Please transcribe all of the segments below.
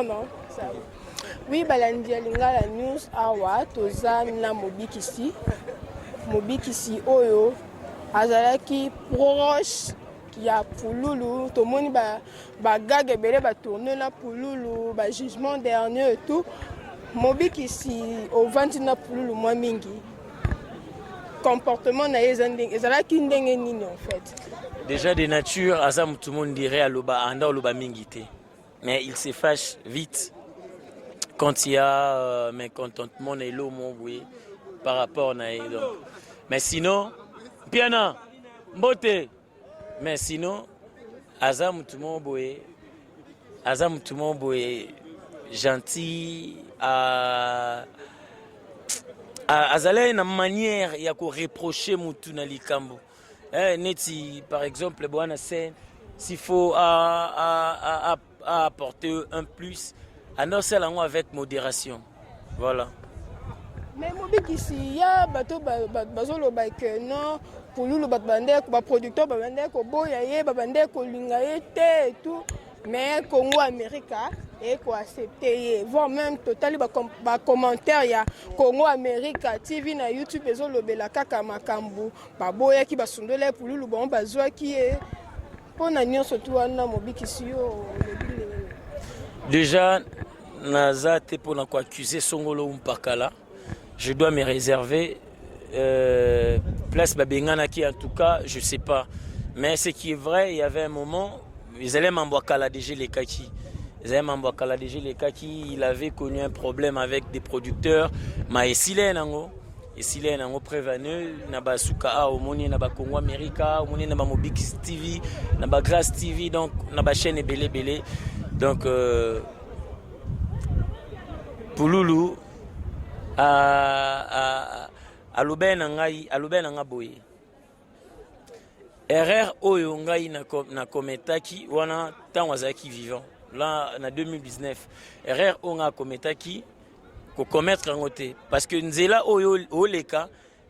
bien, non? Ça. Oui, balandi alinga la news awa toza na mobikisi oyo azalaki proche ya Pululu tomoni ba gage belé ba tourner na Pululu ba jugement dernier et tout mobikisi au venti na Pululu moi mingi comportement na ezalaki ndenge nini en fait. Déjà de nature azam tout le monde dirait aloba anda aloba mingi te, mais il se fâche vite quand il y a mécontentement et l'eau oui par rapport à donc. Mais sinon piana mbote mais sinon azam tout le monde boye gentil azalé na manière ya ko reprocher mutu na likambo neti par exemple bwana scène s'il faut apporter un plus alors c'est là avec modération voilà. Mais mobikisi ya bato bazolo ba que non Pululu bat bande ko ba producteur ba bande ko boya ye ba bande ko linga ye te et tout mais Congo America et ko accepter voire même totalement ba commentaire ya Congo America TV na YouTube ezolo bela kaka makambu ba boya ki ba sundole Pululu bon bazwa ki e pona nyonso tu wana mobikisi yo. Déjà naza te pona ko accuser Songolo Mpakala. Je dois me réserver place Babengana qui en tout cas je sais pas, mais ce qui est vrai il y avait un moment ils allaient m'emboîter DG les kaki. Il avait connu un problème avec des producteurs ma esile nango prévenu na basuka au moni na ba Congo America au moni na ba Mobix TV na ba Grace TV donc na ba chaîne belé donc Pululu alobe na nga boye erreur oyo ngai na kometaki wana tango azalaki vivant là en 2019 erreur oyo nga kometaki ko commettre yango te parce que nzela oyo oleka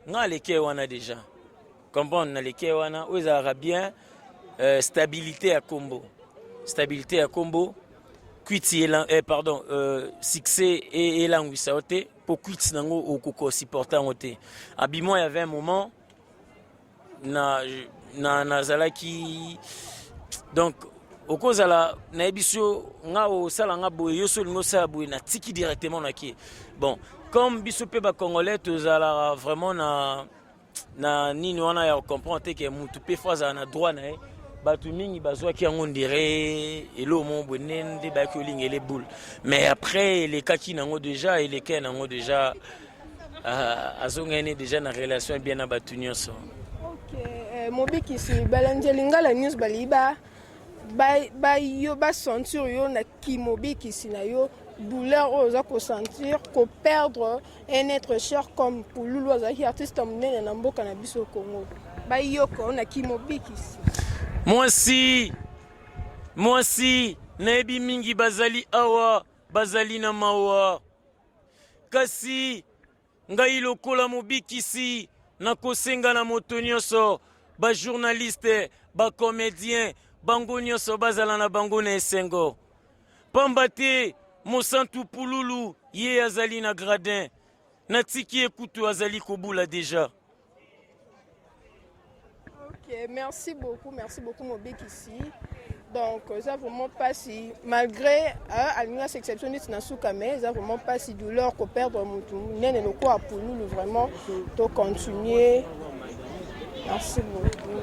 nga leke wana déjà comprendre na leke wana oyo ezalaka bien stabilité ya kombo kwiti succès et langwisa ote pour kwiti nango okoko supporter ngote abimo il y avait un moment na zalaki donc okozala na ebiso nga o sala nga boye yoso lingo sala boye na tiki directement na ki bon comme biso pe ba congolais tozala vraiment na nini wana ya comprendre que mutu pe fois na droit na batu mingi bazwa ki yango ndire elo mo bonende ba ko lingele boule mais après les kaki nango déjà et les ken nango déjà azongene déjà na relation bien na batu nyonso. OK mobikisi balanjelinga la news baliba ba yo ba sentir yo na kimobikisi na yo douleur oza ko sentir ko perdre un être cher comme Pululu azaki artiste monene na mboka na biso Congo ba yo ko na kimobikisi. Moi si naebi mingi bazali awa bazali na mawa kasi ngai lokola mobikisi na kosenga na moto nyonso ba journaliste ba comédien bango nyonso bazala na bango na esengo pamba te mosantu Pululu ye azali na gradin na tiki ekutu azali kobula déjà. Merci beaucoup Mobikisi. Donc ça vraiment pas si malgré Alina exceptionniste na soukame ça vraiment pas si douleur ko perdre mutu nene loko a Pululu vraiment to continuer. Merci beaucoup.